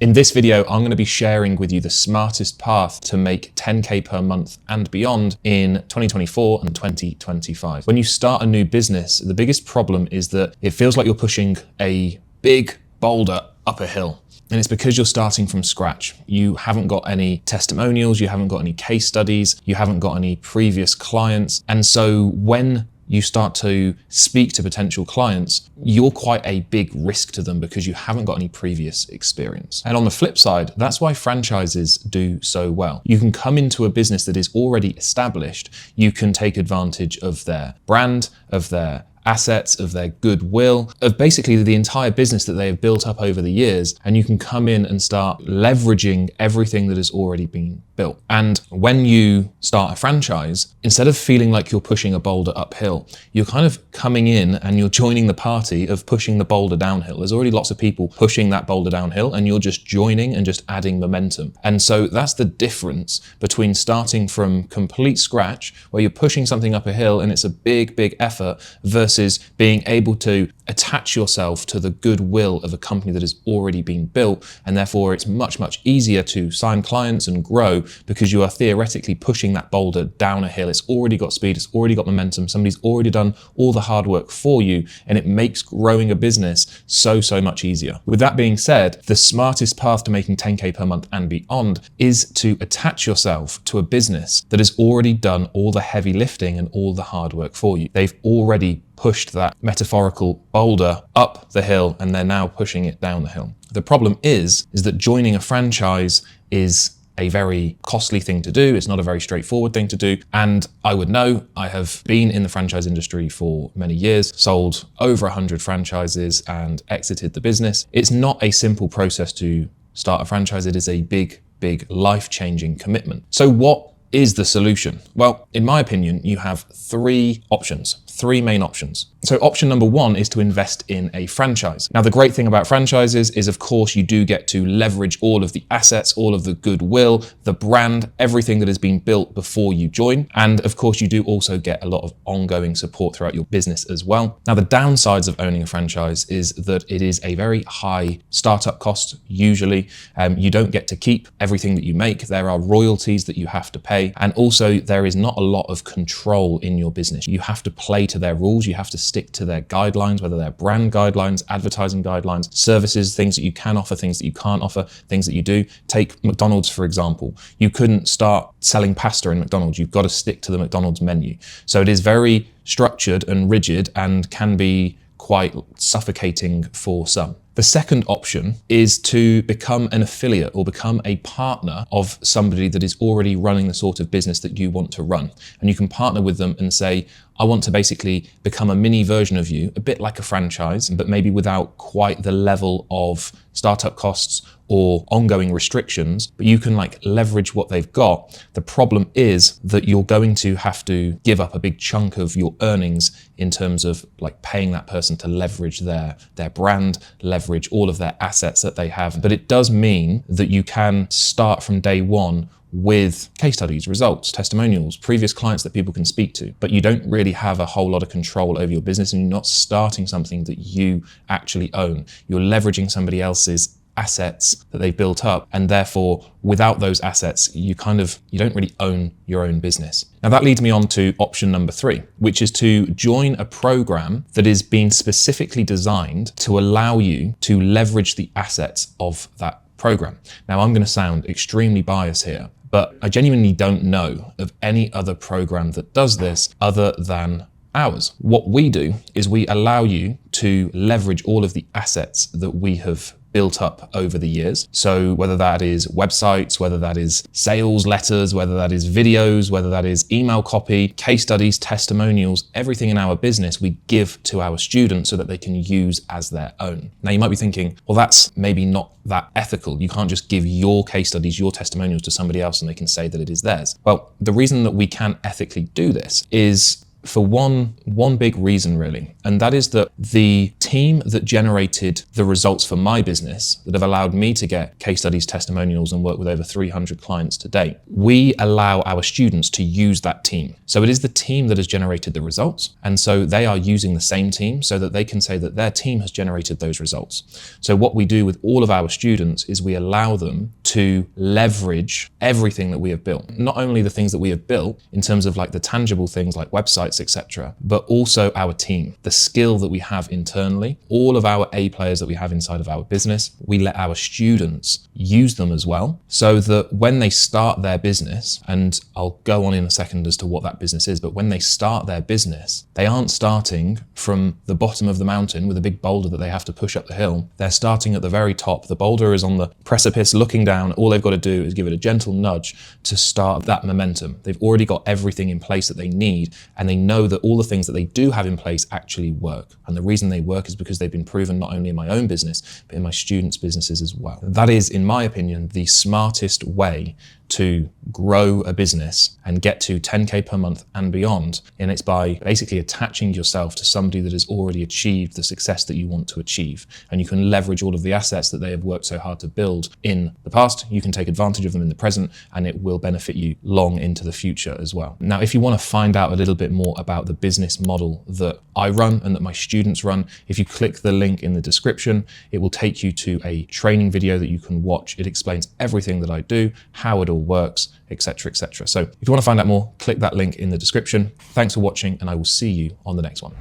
In this video, I'm going to be sharing with you the smartest path to make 10K per month and beyond in 2024 and 2025. When you start a new business, the biggest problem is that it feels like you're pushing a big boulder up a hill. And it's because you're starting from scratch. You haven't got any testimonials, you haven't got any case studies, you haven't got any previous clients. And so when you start to speak to potential clients, you're quite a big risk to them because you haven't got any previous experience. And on the flip side, that's why franchises do so well. You can come into a business that is already established, you can take advantage of their brand, of their assets, of their goodwill, of basically the entire business that they have built up over the years, and you can come in and start leveraging everything that has already been built. And when you start a franchise, instead of feeling like you're pushing a boulder uphill, you're kind of coming in and you're joining the party of pushing the boulder downhill. There's already lots of people pushing that boulder downhill and you're just joining and just adding momentum. And so that's the difference between starting from complete scratch, where you're pushing something up a hill and it's a big, big effort, versus being able to attach yourself to the goodwill of a company that has already been built. And therefore it's much, much easier to sign clients and grow because you are theoretically pushing that boulder down a hill. It's already got speed, it's already got momentum. Somebody's already done all the hard work for you, and it makes growing a business so much easier. With that being said, the smartest path to making 10K per month and beyond is to attach yourself to a business that has already done all the heavy lifting and all the hard work for you. They've already pushed that metaphorical boulder up the hill and they're now pushing it down the hill. The problem is that joining a franchise is a very costly thing to do. It's not a very straightforward thing to do. And I would know, I have been in the franchise industry for many years, sold over 100 franchises and exited the business. It's not a simple process to start a franchise. It is a big life-changing commitment. So what is the solution? Well, in my opinion, you have three main options. So option number one is to invest in a franchise. Now, the great thing about franchises is, of course, you do get to leverage all of the assets, all of the goodwill, the brand, everything that has been built before you join. And of course, you do also get a lot of ongoing support throughout your business as well. Now, the downsides of owning a franchise is that it is a very high startup cost. Usually, you don't get to keep everything that you make. There are royalties that you have to pay. And also, there is not a lot of control in your business. You have to play to their rules. You have to stick to their guidelines, whether they're brand guidelines, advertising guidelines, services, things that you can offer, things that you can't offer, things that you do. Take McDonald's, for example. You couldn't start selling pasta in McDonald's. You've got to stick to the McDonald's menu. So it is very structured and rigid and can be quite suffocating for some. The second option is to become an affiliate or become a partner of somebody that is already running the sort of business that you want to run. And you can partner with them and say, I want to basically become a mini version of you, a bit like a franchise, but maybe without quite the level of startup costs or ongoing restrictions, but you can like leverage what they've got. The problem is that you're going to have to give up a big chunk of your earnings in terms of like paying that person to leverage their brand, leverage all of their assets that they have. But it does mean that you can start from day one with case studies, results, testimonials, previous clients that people can speak to, but you don't really have a whole lot of control over your business and you're not starting something that you actually own. You're leveraging somebody else's assets that they've built up, and therefore without those assets you don't really own your own business. Now that leads me on to option number three, which is to join a program that is being specifically designed to allow you to leverage the assets of that program. Now I'm going to sound extremely biased here, but I genuinely don't know of any other program that does this other than ours. What we do is we allow you to leverage all of the assets that we have built up over the years. So whether that is websites, whether that is sales letters, whether that is videos, whether that is email copy, case studies, testimonials, everything in our business we give to our students so that they can use as their own. Now you might be thinking, well, that's maybe not that ethical. You can't just give your case studies, your testimonials to somebody else and they can say that it is theirs. Well, the reason that we can ethically do this is for one big reason really, and that is that the team that generated the results for my business that have allowed me to get case studies, testimonials, and work with over 300 clients to date, we allow our students to use that team. So it is the team that has generated the results. And so they are using the same team so that they can say that their team has generated those results. So what we do with all of our students is we allow them to leverage everything that we have built. Not only the things that we have built in terms of like the tangible things like websites, etc., but also our team, the skill that we have internally, all of our A players that we have inside of our business, we let our students use them as well, so that when they start their business, and I'll go on in a second as to what that business is, but when they start their business, they aren't starting from the bottom of the mountain with a big boulder that they have to push up the hill. They're starting at the very top. The boulder is on the precipice looking down. All they've got to do is give it a gentle nudge to start that momentum. They've already got everything in place that they need, and they know that all the things that they do have in place actually work. And the reason they work is because they've been proven not only in my own business, but in my students' businesses as well. That is, in my opinion, the smartest way to grow a business and get to 10K per month and beyond. And it's by basically attaching yourself to somebody that has already achieved the success that you want to achieve. And you can leverage all of the assets that they have worked so hard to build in the past. You can take advantage of them in the present, and it will benefit you long into the future as well. Now, if you want to find out a little bit more about the business model that I run and that my students run, if you click the link in the description, it will take you to a training video that you can watch. It explains everything that I do, how it all works, etc., etc. So if you want to find out more, click that link in the description. Thanks for watching, and I will see you on the next one.